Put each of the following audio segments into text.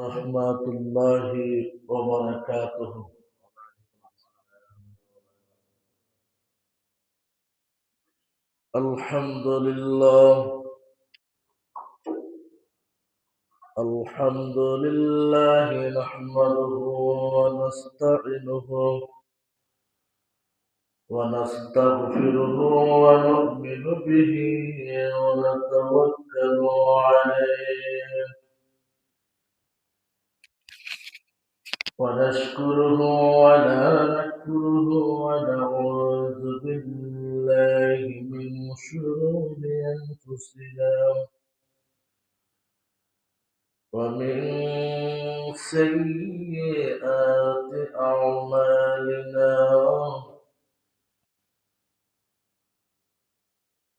ورحمة الله وبركاته. الحمد لله الحمد لله نحمده ونستعينه ونستغفره ونؤمن به ونتوكل عليه ونشكره ولا نكفره ونعوذ بالله من شرور أنفسنا ومن سيئات أعمالنا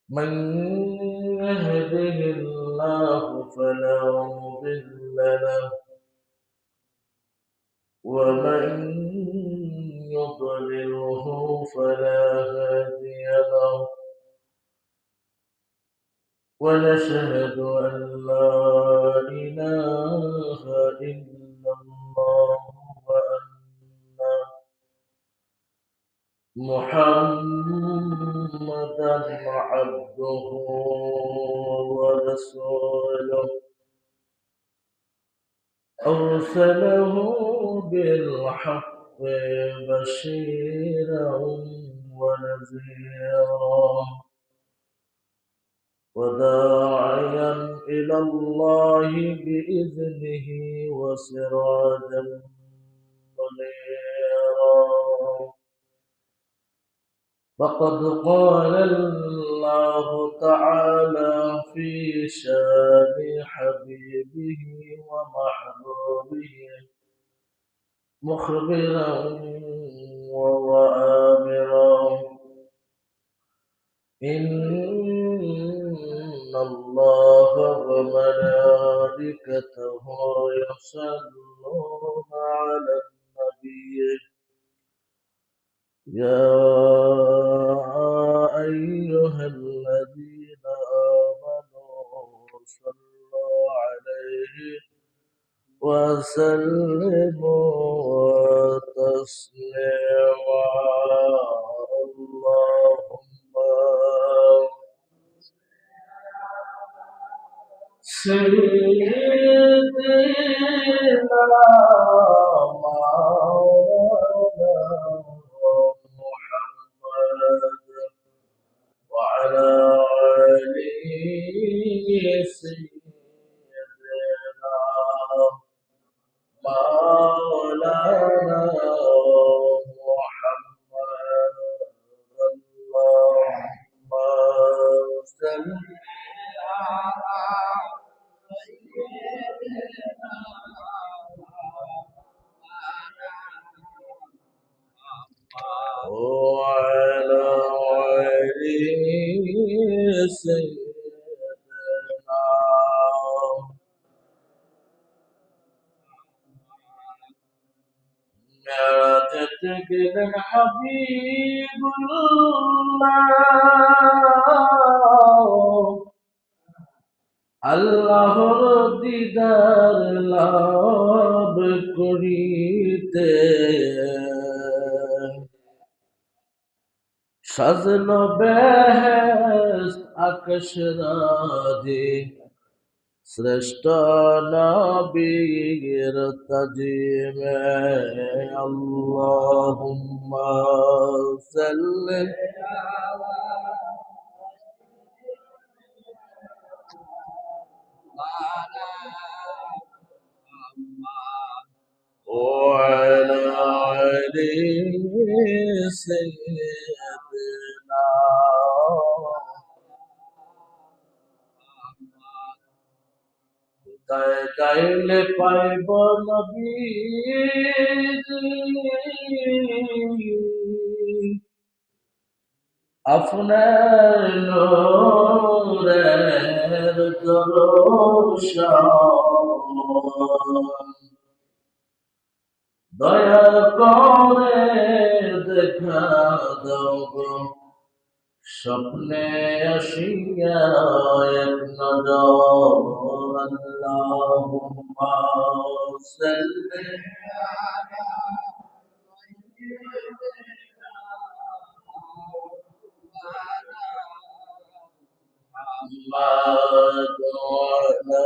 من يهده الله فلا مضل له ومن يضلله فلا هادي له ونشهد أن لا إله إلا الله وأن محمدا عبده ورسوله أرسله بالحق بشيرا ونذيرا وداعيا إلى الله بإذنه وسراجا منيرا فقد قال الله تعالى في شان حبيبه ومحبوبه مخبرا وآمرا إن الله وملائكته يصلون على النبي يا أيها الذين آمنوا صلوا عليه وسلموا تسليما اللهم سيدنا مولانا محمد وعلى آله سيدنا مولانا محمد اللهم صل وعلى آله سيدنا معرجتك حبيب الله আল্লাহর দিদার লাভ করিতে সাজলো বেহেশত আকাশ রাজি শ্রেষ্ঠ নবীর তাজিমে আল্লাহুম্মা সাল্লি وعلى آل سيدنا গাইলে পাইব নবীজি আপনার নূরের দর্শন দয়া করে দেখা দাও গো স্বপ্নে আসিয়া এক নজর আল্লাহুম্মা সাল্লি محمد وعلى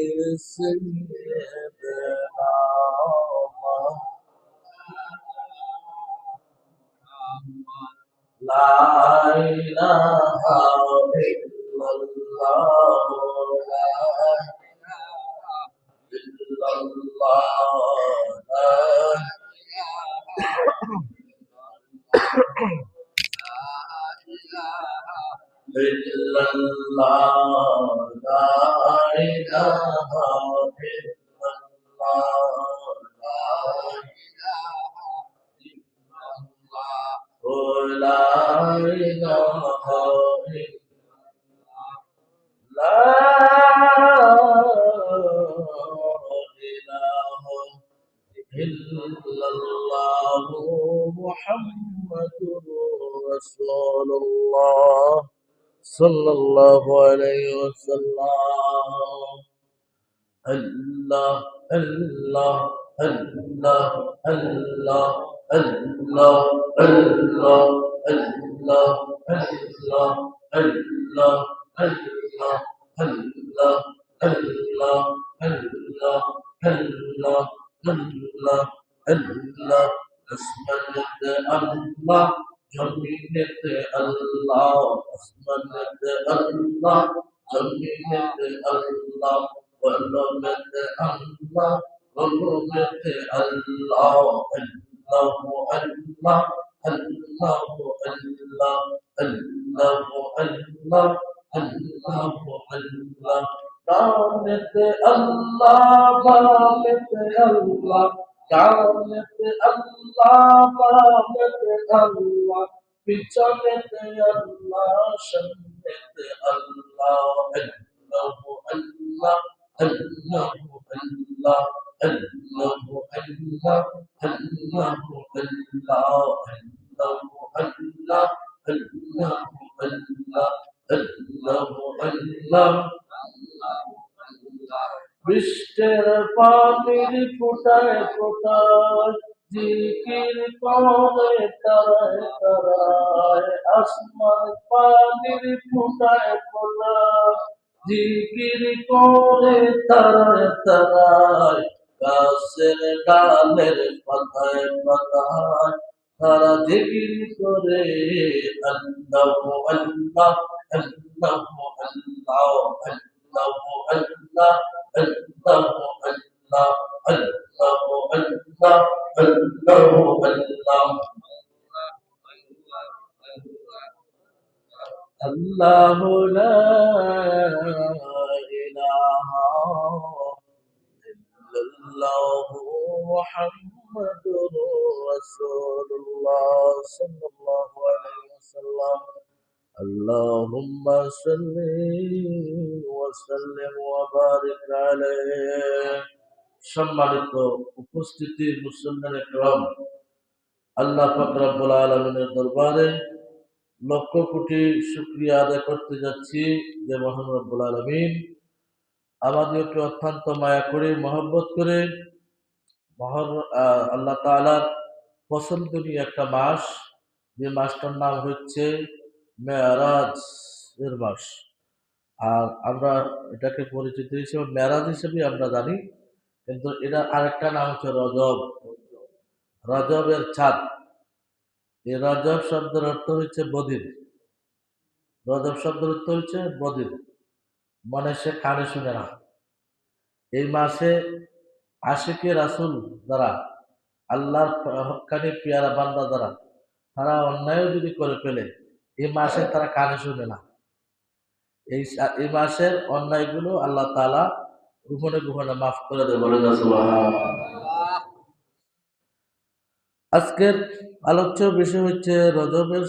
آل سيدنا لا إله إلا الله لا إلا الله لا إلا الله لا إله إلا الله لا إله لا إله إلا الله محمد رسول الله صلى الله عليه وسلم الله الله الله الله الله الله الله الله الله الله الله الله الله الله الله الله اسمنت الله جميلت الله اسمنت الله جميلت الله ولمت الله ولمت الله الله الله الله الله الله الله الله الله كانت الله كانت الله كانت الله كانت الله بجنة الله شنت الله الله الله الله الله الله الله الله الله الله الله বৃষ্টির পানির ফোটায় ফোটায় জিকির করে তারায় তারায় আসমান পানির ফোটায় ফোটায় জিকির করে তারায় তারায় গাছের ডালের পাতায় পাতায় তারা জিকির করে আল্লাহ আল্লাহ আল্লাহ আল্লাহ আল্লাহ আল্লাহ الله الله الله الله الله الله الله لا إله إلا الله محمد رسول الله صلى الله عليه وسلم اللهم صل وسلم وبارك عليه সম্মানিত উপস্থিতি মুসলমান کرام আল্লাহ পাক রব্বুল আলামিনের দরবারে লক্ষ কোটি শুকরিয়া আদায় করতে যাচ্ছি যে মহান রব্বুল আলামিন আমাদেরকে অত্যন্ত মায়া করে মহব্বত করে মহান আল্লাহ তাআলার পছন্দনীয় একটা মাস যে মাসটার নাম হচ্ছে মেরাজ এর মাস আর আমরা এটাকে পরিচিত হিসেবে মেরাজ হিসেবে আমরা জানি কিন্তু এটা আরেকটা নাম হচ্ছে রজব রজবের চাঁদ এই রজব শব্দের অর্থ হচ্ছে বদির রজব শব্দের অর্থ হচ্ছে বদির মানে সে কানে শুনে না এই মাসে আশিকে রাসূল দ্বারা আল্লাহর হক্কানি পিয়ারা বান্দা দ্বারা তারা অন্যায় যদি করে ফেলে এই মাসে তারা কানে শুনে না এই মাসের অন্যায়গুলো আল্লাহ তাআলা গোপনে গোপনে মাফ করে দেয় বলে সুবহানাল্লাহ। আজকের আলোচ্য বিষয় হচ্ছে রজবের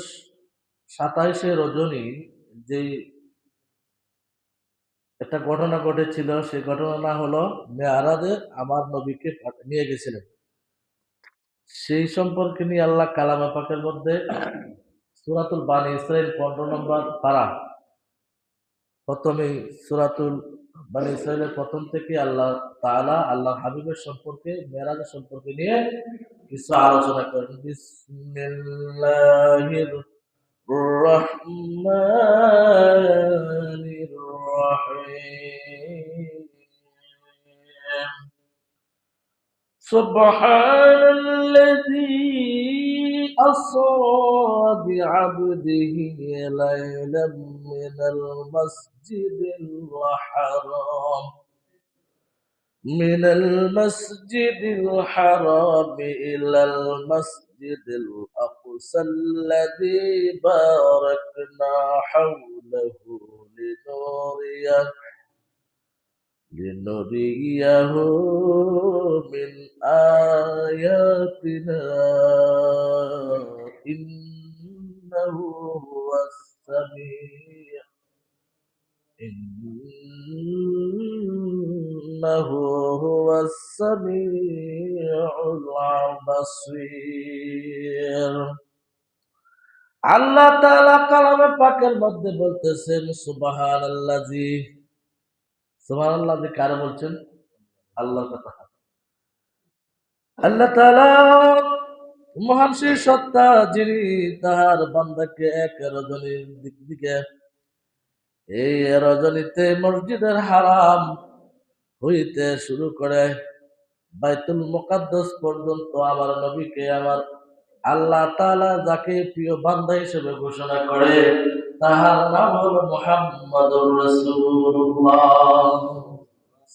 27শে রজনী যেই একটা ঘটনা ঘটেছিল সেই ঘটনা হলো মেরাজে আমার নবীকে নিয়ে গেছিলেন সেই সম্পর্কে নিয়ে আল্লাহ কালামে পাকের মধ্যে সূরাতুল বানী ইসরাইল 15 নম্বর পারা। প্রথমেই সূরাতুল বানী ইসরাইলের প্রথম থেকে আল্লাহ তাআলা আল্লাহর হাবিবের সম্পর্কে, মেরাজের সম্পর্কে নিয়ে কিছু আলোচনা করেন। বিসমিল্লাহির রহমানির রহিম। সুবহানাল্লাযী أسرى بعبده ليلا من المسجد الحرام إلى المسجد الأقصى الذي باركنا حوله لنريه من آياتنا إنه هو السميع البصير। আল্লাহ তাআলা কালামে পাকের মধ্যে বলতেছেন সুবহানাল্লাযী। সুবহানাল্লাযী কারে বলছেন? আল্লাহর কথা। আল্লাহ তাআলা মহান সেই সত্তা, যিনি তাহার বান্দাকে এক রজনীর দিকে, এই রজনীতে মসজিদের হারাম হইতে শুরু করে বাইতুল মুকাদ্দাস পর্যন্ত আমার নবীকে, আমার আল্লাহ তাআলা যাকে প্রিয় বান্দা হিসেবে ঘোষণা করে, তাহার নাম হলো মুহাম্মাদুর রাসূলুল্লাহ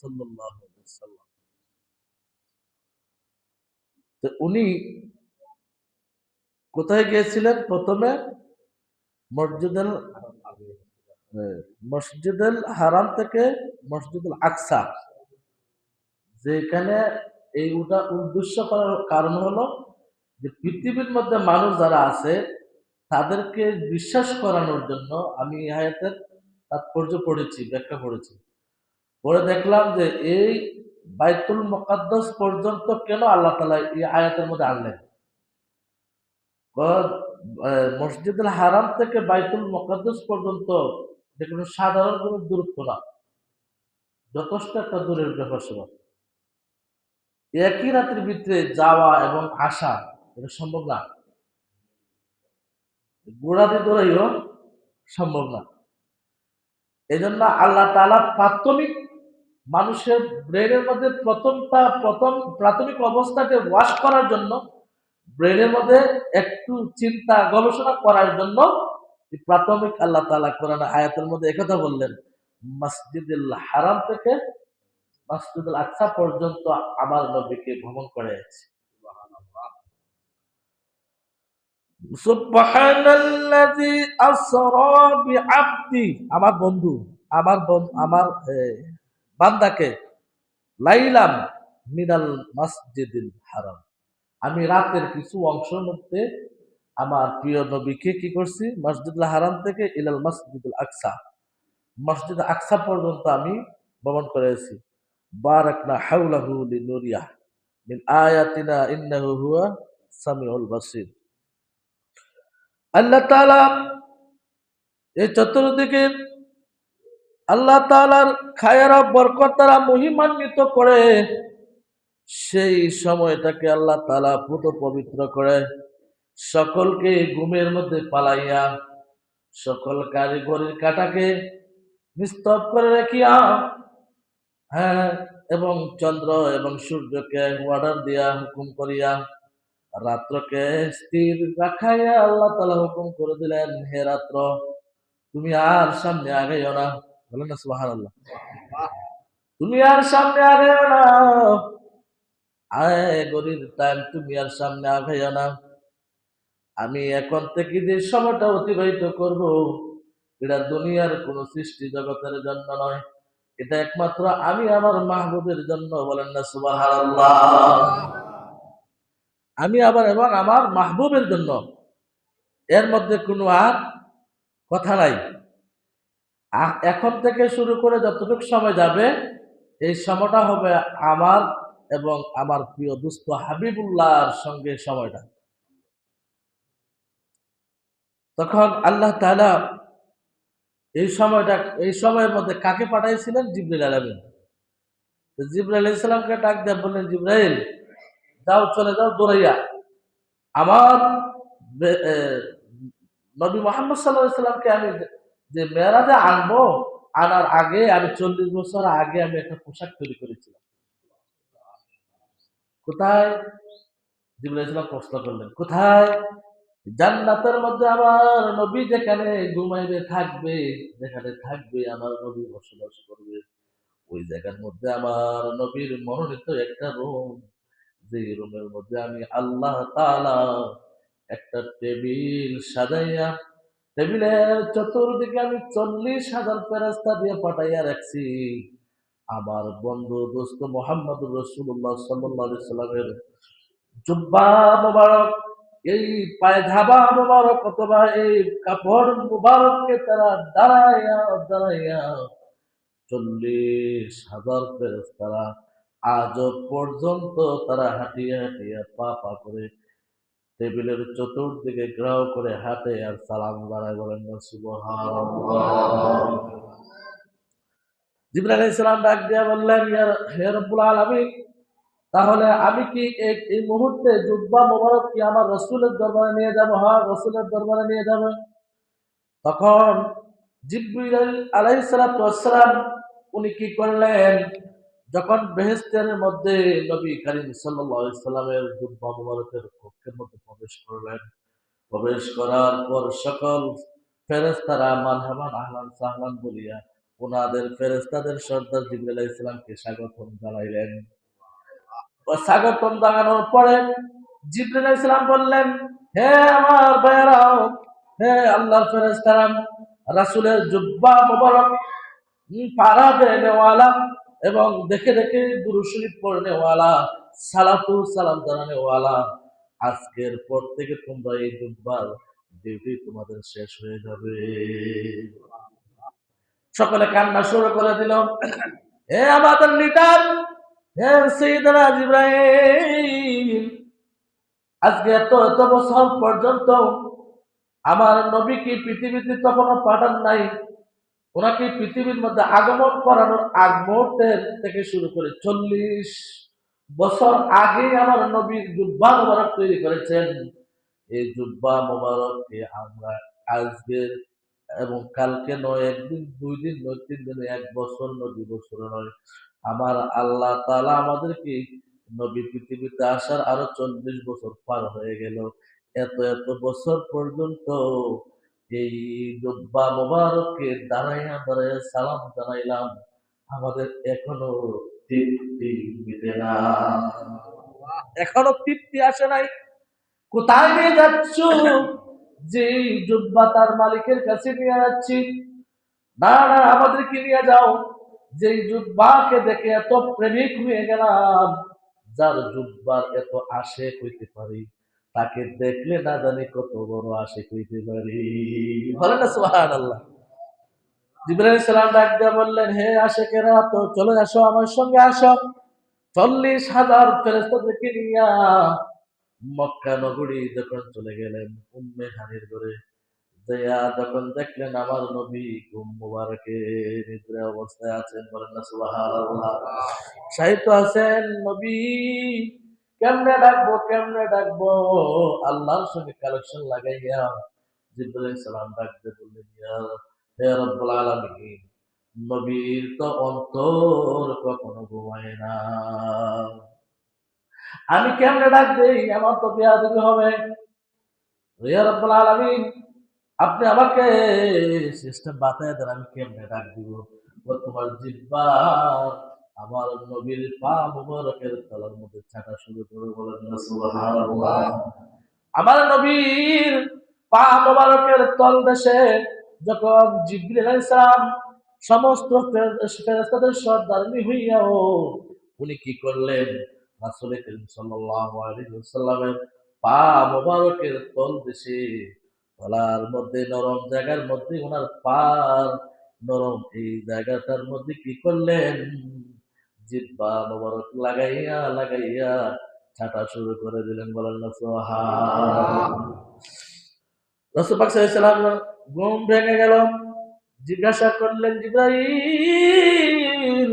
সাল্লাল্লাহু আলাইহি ওয়াসাল্লাম। তো উনি কোথায় গিয়েছিলেন? প্রথমে মসজিদুল মসজিদুল হারাম থেকে মসজিদুল আকসা, যেখানে এই উদ্দেশ্য করার কারণ হলো যে পৃথিবীর মধ্যে মানুষ যারা আছে তাদেরকে বিশ্বাস করানোর জন্য। আমি এই আয়াতের তাৎপর্য পড়েছি, ব্যাখ্যা পড়েছি, পরে দেখলাম যে এই বাইতুল মুকাদ্দাস পর্যন্ত কেন আল্লাহ তাআলা এই আয়াতের মধ্যে আনলেন। মসজিদুল হারাম থেকে বাইতুল মুকাদ্দাস পর্যন্ত দেখুন সাধারণ কোনো দূরত্ব না, যথেষ্ট একটা দূরের ব্যাপার স্বভাব। একই রাতের ভিতরে যাওয়া এবং আসা এটা সম্ভব না, গোড়াতে দৌড়াইও সম্ভব না। এই জন্য আল্লাহ তাআলা প্রাথমিক মানুষের ব্রেনের মধ্যে প্রাথমিক অবস্থাকে ওয়াশ করার জন্য, ব্রেনের মধ্যে একটু চিন্তা গবেষণা করার জন্য প্রাথমিক আল্লাহ তাআলা কোরআন আয়াতের মধ্যে একথা বললেন, মসজিদুল হারাম থেকে মসজিদুল আকসা পর্যন্ত আমার নবীকে ভ্রমণ করেছে। সুবহানাল্লাযী আসরা বিআবদি, আমার বন্ধু, আমার বান্দাকে, লাইলাম মিনাল মসজিদিল হারাম, আমি রাতের কিছু অংশের মধ্যে আমার প্রিয় নবীকে কি করছি? মসজিদুল হারাম থেকে ইলাল মসজিদুল আকসা, মসজিদ আকসা পর্যন্ত আমি ভ্রমণ করেছি। বারাকনা হাওলাহু লিনুরিয়াহ মিন আয়াতিনা ইন্নাহু হুয়া সামিউল বাসীর। আল্লাহ তাআলা এই চতুর্দিকে আল্লাহ তাআলার খায়রা বরকত দ্বারা মহিমান্বিত করে সেই সময়টাকে আল্লাহ তাআলা পুত পবিত্র করে সকলকে ঘুমের মধ্যে পালাইয়া, সকল কারিগরির কাটাকে নিস্তব করে রাখিয়া, হ্যাঁ, এবং চন্দ্র এবং সূর্যকে অর্ডার দিয়া, হুকুম করিয়া, রাত্রকে স্থির রাখাইয়া আল্লাহ তাআলা হুকুম করে দিলেন, হে রাত্র তুমি আর সামনে আগাইও না। বলেন না সুবহানাল্লাহ। তুমি আর সামনে আগাইও না, আয় গরির টাইম, তুমি আর সামনে আগাইও না। আমি এখন থেকে যে সময়টা অতিবাহিত করব, এটা দুনিয়ার কোন সৃষ্টি জগতের জন্য নয়, এটা একমাত্র আমি আমার মাহবুবের জন্য। বলেন না সুবহানাল্লাহ। আমি আবার এবং আমার মাহবুবের জন্য, এর মধ্যে কোনো আর কথা নাই। এখন থেকে শুরু করে যতটুকু সময় যাবে, এই সময়টা হবে আমার এবং আমার প্রিয় দোস্ত হাবিবুল্লাহর সঙ্গে সময়টা। তখন আল্লাহ তাআলা এই সময়ের মধ্যে কাকে পাঠাইছিলেন? জিবরিল আলামিন। তো জিবরাইল আলাইহিস সালামকে ডাক দিয়ে বললেন, জিবরাইল যাও, চলে যাও দৌড়াইয়া আমার নবী মুহাম্মদ সাল্লাল্লাহু আলাইহি সাল্লামকে আমি যে মেরাজে আনবো, আনার আগে আমি 40 বছর আগে আমি একটা পোশাক তৈরি করেছিলাম। কোথায়? জিবরাইল আলাইহিস সালাম প্রশ্ন করলেন, কোথায়? জান্নাতের মধ্যে আমার নবী যেখানে ঘুমাইবে থাকবে, যেখানে থাকবে আমার নবী বসবাস করবে, ওই জায়গার মধ্যে আমার নবীর মনোনীত একটা রুম, যে রুমের মধ্যে আমি আল্লাহ তাআলা একটা টেবিল সাজাইয়া, টেবিলের চতুর্দিকে আমি 40,000 ফেরেশতা দিয়ে পাঠাইয়া রাখছি। আমার বন্ধু দোস্ত মুহাম্মদুর রাসূলুল্লাহ সাল্লাল্লাহু আলাইহি সাল্লামের জুব্বা মুবারক, এই পায়জামা মুবারক অথবা এই কাপড় মুবারককে তারা দাঁড়াইয়া দাঁড়াইয়া 40,000 ফেরেশতারা আজও পর্যন্ত তারা হাঁটিয়া হাঁটিয়া পা পা করে টেবিলের চতুর্দিকে ঘেরাও করে হাঁটে আর সালাম বাড়ায়, বলেন না সুবহানাল্লাহ। জিবরাইল আলাইহিস সালাম ডাক দিয়া বললেন, হে রব্বুল আলামিন, তাহলে আমি কি এই মুহূর্তে জুব্বা মোবারক কি আমার রাসূলের দরবারে নিয়ে যাব? হ্যাঁ, রাসূলের দরবারে নিয়ে যাবে। তখন জিবরাইল আলাইহিস সালাতু ওয়াস সালাম উনি কি করলেন? যখন বেহেশতের মধ্যে নবী করিম সাল্লাল্লাহু আলাইহি সাল্লামের জুব্বা মোবারকের কক্ষের মধ্যে প্রবেশ করলেন, প্রবেশ করার পর সকল ফেরেশতারা মারহাবান আহলান সাহলান বলিয়া উনাদের ফেরেশতাদের সর্দার জিবরাইল আলাইহিস সালামকে স্বাগতম জানাইলেন। স্বাগতম জানানোর পরে জিবরাইল আলাইহিস সালাম বললেন, হে আমার ভাইয়েরাও, হে আল্লাহর ফেরেশতারা, রাসূলের জুব্বা মোবারক পাড়া দেনেওয়ালা এবং দেখে দেখে দুরূদ শরীফ পড়নেওয়ালা, সালাতু সালাম জানানেওয়ালা, আজকের পর থেকে তোমরা এই জুব্বার ডিউটি তোমাদের শেষ হয়ে যাবে। সকলে কান্না শুরু করে দিল। হে আমাদের লিডার, হে সাইয়েদনা জিবরাইল, আজকে এত এত বছর পর্যন্ত আমার নবী কি পৃথিবীতে তখনও পাঠান নাই, ওনাকে পৃথিবীর মধ্যে আগমন করানোর আগ মুহূর্তের থেকে শুরু করে 40 বছর আগে আমার নবীর জুব্বা মোবারক তৈরি করেছেন। এই জুব্বা মোবারককে আমরা আজকের এবং কালকে নয়, একদিন, 2 দিন নয়, 3 দিন, 1 বছর নয়, 2 বছর নয়, আমার আল্লাহ তাআলা আমাদেরকে নবী পৃথিবীতে আসার আরো 40 বছর পার হয়ে গেল। এত এত বছর পর্যন্ত এই জুব্বা মোবারককে দাঁড়াইয়া দাঁড়াইয়া সালাম জানাইলাম, আমাদের এখনো তৃপ্তি মিটে না, এখনো তৃপ্তি আসে নাই। কোথায় নিয়ে যাচ্ছ? যে জুব্বা তার মালিকের কাছে নিয়ে যাচ্ছি। না না, আমাদেরকে নিয়ে যাও। যে জুব্বাকে দেখে এত প্রেমিক হয়ে গেলাম, যার জুব্বার এত আশেক হইতে পারি, তাকে দেখলে না জানি কত বড় আশেক হইতে পারি। বলেন না সুবহানাল্লাহ। জিবরাইল আলাইহিস সালাম ডাক দিয়ে বললেন, হে আশেকেরা, তো চলে আসো, আমার সঙ্গে আসো। 40,000 ফেরেশতাদেরকে নিয়া মক্কা নগরী যখন চলে গেলেন, উম্মে হানির ঘরে যাইয়া যখন দেখলেন আমার নবী ঘুম মুবারকে নিদ্রা অবস্থায় আছেন, বলেন না সুবহানাল্লাহ, শায়িত আছেন, নবী কেমনে ডাকবো কেমনে ডাকবো, আল্লাহর সঙ্গে কালেকশন লাগাইয়া জিবরাইল আলাইহিস সালাম ডাক দিয়ে বললেন, হে রব্বুল আলামিন, নবীর তো অন্তর কখনো ঘুমায় না, আমি কেমনে ডাক দেই, আমার তো বেয়াদবি হবে। হে রব্বুল আলামিন, আপনি আমাকে সিস্টেম বাতায় দেন, আমি কেমনে ডাক দিব। ও তোমার জিহ্বা আমার নবীর পা মুবারকের তলার মধ্যে ছাটা শুরু করে, বলেন না সুবহানাল্লাহ। আমার নবীর পা মুবারকের তল দেশে যখন জিবরিল আলাইহিস সালাম সমস্ত ফেরেশতাদের সর্দারনি হইয়াও উনি কি করলেন? রাসূল করিম সাল্লাল্লাহু আলাইহি ওয়াসাল্লামের পা মুবারকের তল দেশে তলার মধ্যে নরম জায়গার মধ্যে ওনার পা নরম এই জায়গাটার মধ্যে কি করলেন? জিহ্বা মোবারক লাগাইয়া লাগাইয়া ছাটা শুরু করে দিলেন, বলেন না সুবহানাল্লাহ। রাসূল পাক সাল্লাল্লাহু আলাইহি ওয়াসাল্লাম ঘুম ভেঙে গেল। জিজ্ঞাসা করলেন, জিবরাইল,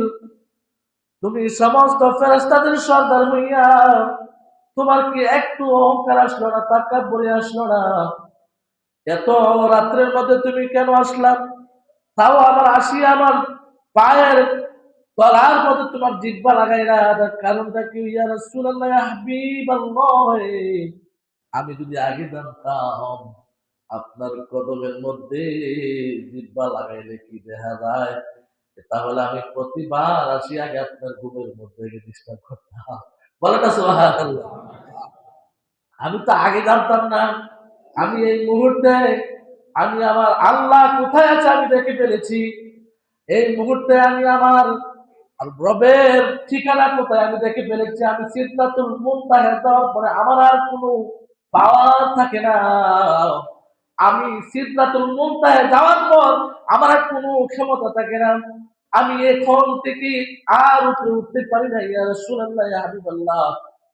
তুমি সমস্ত ফেরেশতাদের সর্দার হইয়া তোমার কি একটু অহংকার আসলো না, তাকাব্বুরি আসলো না? এত রাত্রের মধ্যে তুমি কেন আসলাম? তাও আবার আসিয়া আমার পায়ের তলার মধ্যে তোমার জিহ্বা লাগাইলা, তার কারণটা কি? ইয়া রাসূলুল্লাহ, ইয়া হাবিবাল্লাহ, আমি যদি আগে জানতাম আপনার কদমের মধ্যে জিহ্বা লাগাইলে কি দেখা যায়, তাহলে আমি প্রতিবার আসি আগে আপনার ঘুমের মধ্যে ডিস্টার্ব করতাম। বলে না সুবহানাল্লাহ। আমি তো আগে জানতাম না। আমি এই মুহূর্তে আমি আমার আল্লাহ কোথায় আছে আমি দেখে ফেলেছি। এই মুহূর্তে আমি আমার রবের ঠিকানা কোথায় আমি দেখে ফেলেছি। আমি সিদরাতুল মুনতাহা যাওয়ার পরে আমার আর কোনো পাওয়ার থাকে না। আমি সিদরাতুল মুনতাহা যাওয়ার পর আমার আর কোনো ক্ষমতা থাকে না। আমি এখন থেকে আর উপরে উঠতে পারি না। ইয়া রাসূলুল্লাহ, ইয়া হাবিবাল্লাহ,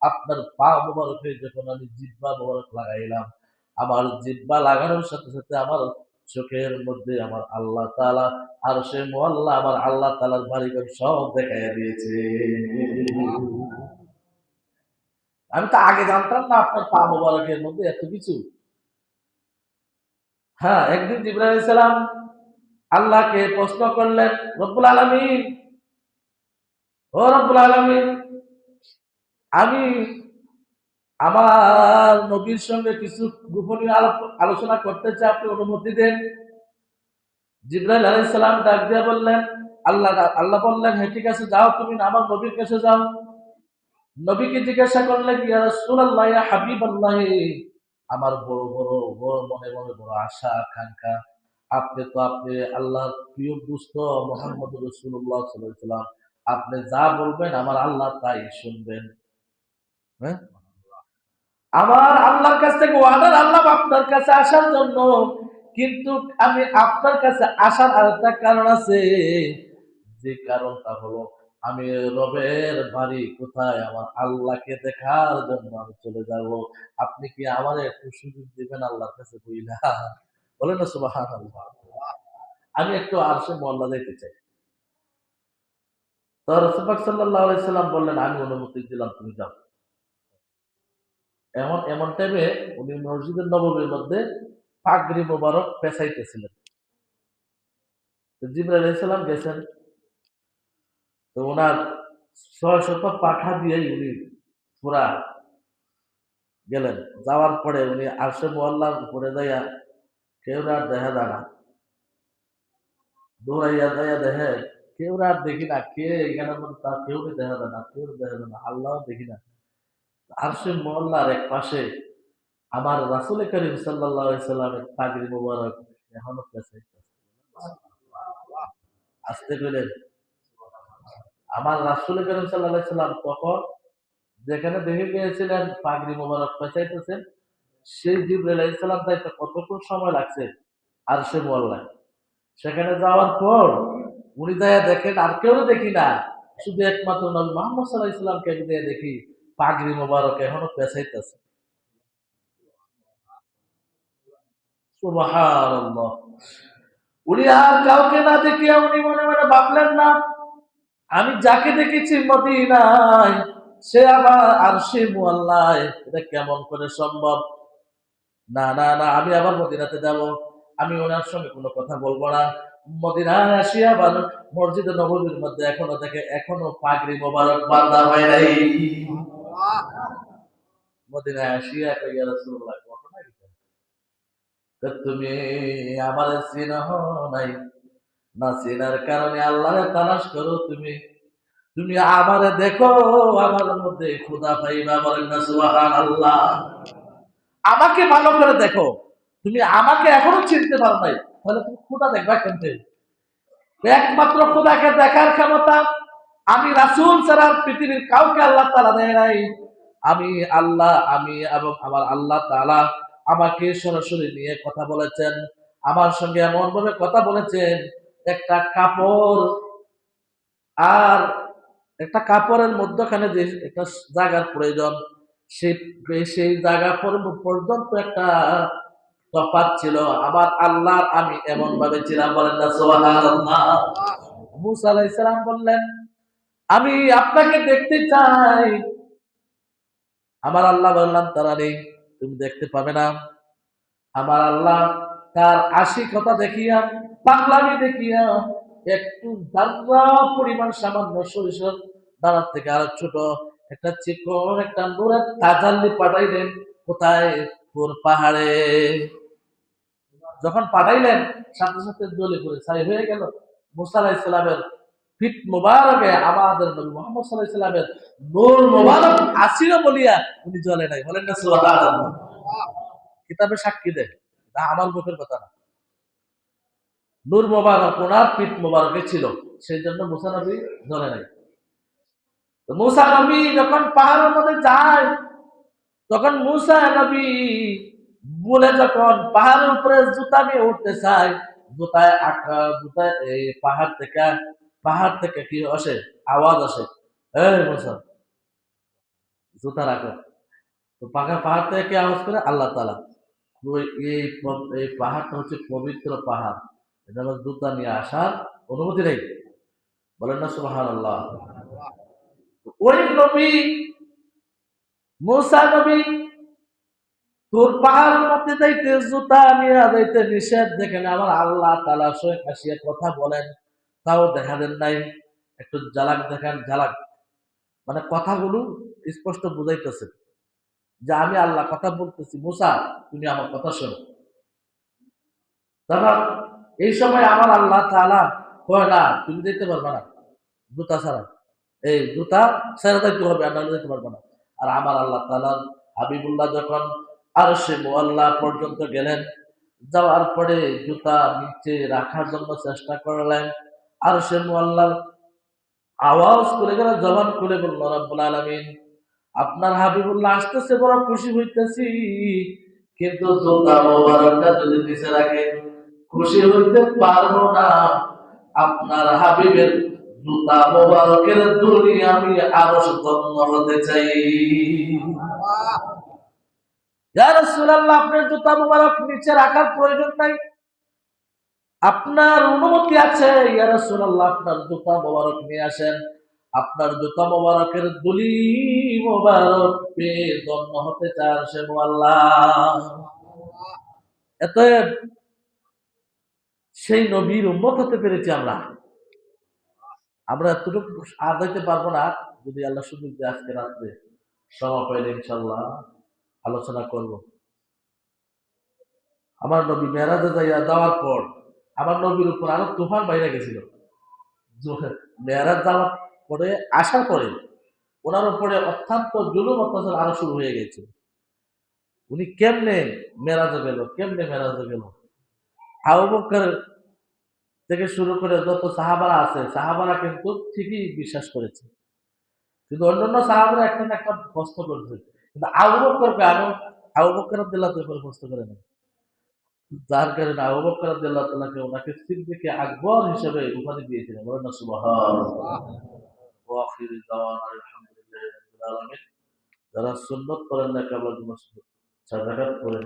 আপনার পা মোবারকে যখন আমি জিহ্বা মোবারক লাগাইলাম, আমার জিহ্বা লাগানোর সাথে সাথে আমার চোখের মধ্যে আমার আল্লাহ তাআলা আরশে মুআল্লা, আমার আল্লাহ তাআলার বাড়িঘর সব দেখাইয়া দিয়েছে। আমি তো আগে জানতাম না আপনার পা মোবারকের মধ্যে এত কিছু। হ্যাঁ, একদিন জিবরাইল আলাইহিস সালাম আল্লাহকে প্রশ্ন করলেন, রব্বুল আলামিন, ও রব্বুল আলামিন, আমি আমার নবীর সঙ্গে কিছু গোপনীয় আলোচনা করতে চাই, আপনি অনুমতি দেন। জিবরাইল আলাইহিস সালাম ডাক দিয়ে বললেন, আল্লাহ বললেন, হ্যাঁ ঠিক আছে, যাও, তুমি আমার নবীর কাছে যাও। নবীকে জিজ্ঞাসা করলেন, ইয়া রাসূলুল্লাহ, ইয়া হাবিবাল্লাহ, আমার বড় বড় বড় মনে মনে বড় আশা আকাঙ্ক্ষা, আপনি আল্লাহর প্রিয় দুস্থ মুহাম্মদ রাসূলুল্লাহ সাল্লাল্লাহু আলাইহি ওয়াসাল্লাম, আপনি যা বলবেন আমার আল্লাহ তাই শুনবেন। হ্যাঁ, আমার আল্লাহর কাছ থেকে ওয়াদার আল্লাহ আপনার কাছে আসার জন্য, কিন্তু আমি আপনার কাছে আসার আরেকটা কারণ আছে। যে কারণটা হলো, আমি রবের বাড়ি কোথায় আমার আল্লাহকে দেখার জন্য আমি চলে যাব। আপনি কি আমার একটু সুযোগ দিবেন আল্লাহর কাছে বইলা? বলেন না সুবহানাল্লাহ। আমি একটু আরশে মুআল্লা যাইতে চাই। তো রাসূল পাক সাল্লাল্লাহু আলাইহি সাল্লাম বললেন, আমি অনুমতি দিলাম, তুমি যাও। এমন এমন টাইমে উনি মসজিদের নববীর মধ্যে পাগড়ি মোবারক পেঁচাইতেছিলেন। তো জিবরাইল আলাইহিস সালাম গেছেন। তো উনার ৬ শত পাখা দিয়েই উনি পুরা গেলেন। যাওয়ার পরে উনি আরশে মুআল্লার উপরে যাইয়া কেউ আর দেখা যায় না। দৌড়াইয়া যাইয়া দেখে কেউ আর দেখি না। কে এখানের মধ্যে তার কেউ দেখা যায় না, কেউ দেখা যায় না। আল্লাহও দেখি না। আরশে মুআল্লার এক পাশে আমার রাসূল করিম সাল্লাল্লাহু আলাইহি সাল্লামের পাগড়ি মোবারক এখনো পেঁচাইতেছে। আসতে পেলেন? আমার রাসূল করিম সাল্লাল্লাহু আলাইহি সাল্লাম তখন যেখানে দেখে গিয়েছিলেন পাগড়ি মোবারক পেঁচাইতেছেন, সেই জিবরাইল আলাইহিস সালাম যাইতে কতক্ষণ সময় লাগছে আরশে মুআল্লায়। সেখানে যাওয়ার পর উনি যাইয়া দেখেন আর কেউ দেখি না, শুধু একমাত্র নবী মুহাম্মদ সাল্লাল্লাহু আলাইহি সাল্লামকে আমি যাইয়া দেখি পাগড়ি মোবারক এখনো পেঁচাইতেছে। সুবহানাল্লাহ। উনি আর কাউকে না দেখিয়া উনি মনে মনে ভাবলেন না, আমি যাকে দেখেছি মদিনায় সে আবার আরশে মুআল্লায়, এটা কেমন করে সম্ভব? না না না, আমি আবার মদিনাতে যাব, আমি ওনার সঙ্গে কোনো কথা বলবো না। মদিনায় আসিয়া আবার মসজিদে নববীর মধ্যে এখনো দেখে এখনো পাগড়ি মোবারক বাঁধা হয় নাই। মদিনায় আসিয়া কই, ইয়া রাসূলুল্লাহ, ঘটনা কি? তো তুমি আমারে চিনো নাই, না চেনার কারণে আল্লাহরে তালাশ করো তুমি। তুমি আমারে দেখো, আমার মধ্যে খোদা পাইবা। বলেন না সুবহানাল্লাহ। আমাকে ভালো করে দেখো, তুমি আমাকে এখনো চিনতে পারো নাই, তাহলে তুমি খোদা দেখবা কেমনে? একমাত্র খোদাকে দেখার ক্ষমতা আমি রাসূল ছাড়া পৃথিবীর কাউকে আল্লাহ তাআলা দেয় নাই। আমি আল্লাহ, আমি এবং আমার আল্লাহ তাআলা আমাকে সরাসরি নিয়ে কথা বলেছেন। আমার সঙ্গে এমন ভাবে কথা বলেছেন, একটা কাপড় আর একটা কাপড়ের মধ্যখানে যে একটা জায়গার প্রয়োজন, সেই সেই জায়গা পর্যন্ত একটা তফাৎ ছিল। আমার আল্লাহ আমি এমন ভাবে ছিলাম, বলেন না সুবহানাল্লাহ। মুসা আলাইহিস সালাম বললেন, আমি আপনাকে দেখতে চাই। আমার আল্লাহ বললেন, তারা নেই, তুমি দেখতে পাবে না। আমার আল্লাহ তার আশিকতা দেখিয়া, পাগলামি দেখিয়া, একটু দানা পরিমাণ সামান্য সরিষার দানার থেকে আরো ছোট একটা চিকন একটা নূরের তাজাল্লি পাঠাইলেন। কোথায়? তোর পাহাড়ে। যখন পাঠাইলেন, সাথে সাথে জ্বলে পড়ে ছাই হয়ে গেল। মুসা আলাইহিস সালামের পিঠ মোবারকে আমাদের নবী মুহাম্মদ সাল্লাল্লাহু আলাইহি সাল্লামের নূর মোবারক আসিল বলিয়া উনি জ্বলে নাই, বলেন না সুবহানাল্লাহ। কিতাবে সাক্ষী দেয়, এটা আমার মুখের কথা না। নূর মোবারক ওনার পিঠ মোবারকে ছিল, সেই জন্য মুসা নবী জ্বলে নাই। তো মুসা নবী যখন পাহাড়ের মধ্যে যায়, তখন মুসা নবী বলে যখন পাহাড়ের উপরে জুতা নিয়ে উঠতে চায়, জুতায় আঁকা জুতায় এই পাহাড় থেকে কি আসে? আওয়াজ আসে, এই মুসা জুতা রাখো। তো পাহাড় থেকে কি আওয়াজ করে? আল্লাহ তাআলা। ওই এই পাহাড়টা হচ্ছে পবিত্র পাহাড়, এটা আমার জুতা নিয়ে আসার অনুমতি নেই, বলেন না সুবহানাল্লাহ। ওই নবী মুসা নবী তোর পাহাড়ের মধ্যে যাইতে জুতা নিয়ে যাইতে নিষেধ, দেখেন আমার আল্লাহ তাআলা সহিত আসিয়া কথা বলেন, তাও দেখা দেন নাই। একটু ঝালাক দেখান, ঝালাক মানে কথাগুলো স্পষ্ট বুঝাইতেছে যে আমি আল্লাহ কথা বলতেছি, মুসা তুমি আমার কথা শোনো। তখন এই সময় আমার আল্লাহ তাআলা কয় না, তুমি যেতে পারবে না জুতা ছাড়া, এই জুতা ছেড়ে দিতে হবে, আর নাহলে যেতে পারবে না। আর আমার আল্লাহ তাআলা হাবিবুল্লাহ যখন আরশে মুআল্লা পর্যন্ত গেলেন, যাওয়ার পরে জুতা নিচে রাখার জন্য চেষ্টা করলেন। আরশে মুআল্লার আওয়াজ করে গেল, জবান খুলে বলল, রব্বুল আলামিন আপনার হাবিবুল্লাহ আসতেছে, বড় খুশি হইতেছি, কিন্তু জুতা মোবারকটা যদি নিচে রাখে খুশি হইতে পারবো না। আপনার হাবিবের জুতা মোবারকের ধুলি আমি আরো ধন্য হতে চাই। ইয়া রাসূলুল্লাহ, আপনার জুতা মোবারক নিচে রাখার প্রয়োজন নাই, আপনার অনুমতি আছে। ইয়া রাসূলুল্লাহ, আপনার জুতা মোবারক নিয়ে আসেন, আপনার জুতা মোবারকের ধুলি মোবারক পেয়ে ধন্য হতে চান সে আল্লাহ। এত সেই নবীর উম্মত হতে পেরেছি আমরা। আমরা এতটুকু আর দিতে পারবো না, যদি আল্লাহ সুযোগ দেয় আজকে রাত্রে সময় পাইলে ইনশাল্লাহ আলোচনা করব। আমার নবী মেরাজে যাওয়ার পর আমার নবীর উপর আরো তুফান বাইরে গেছিল। মেরাজ যাওয়ার পরে আসার পরে ওনার উপরে অত্যন্ত জুলুম অত্যাচার আরো শুরু হয়ে গেছে। উনি কেমনে মেরাজে গেল, কেমনে মেরাজে গেল? আবু বকর থেকে শুরু করে যত সাহাবারা আছে, সাহাবারা কিন্তু ঠিকই বিশ্বাস করেছে, কিন্তু অন্যান্য সাহাবারা একটা না একটা প্রশ্ন করেছে, কিন্তু আবু বকরকে আবু বকর রাদিয়াল্লাহু তাআলার প্রশ্ন করে না। যার কারণে আবু বকর রাদিয়াল্লাহু তাআলাকে ওনাকে সিদ্দিকে আকবর হিসেবে উপাধি দিয়েছিলেন, বলেন না সুবহানাল্লাহ। ওয়া আখিরু দাওয়ানা আলহামদুলিল্লাহি রাব্বিল আলামিন। যারা সুন্নাত করেন না কেবল সাদাকাত করে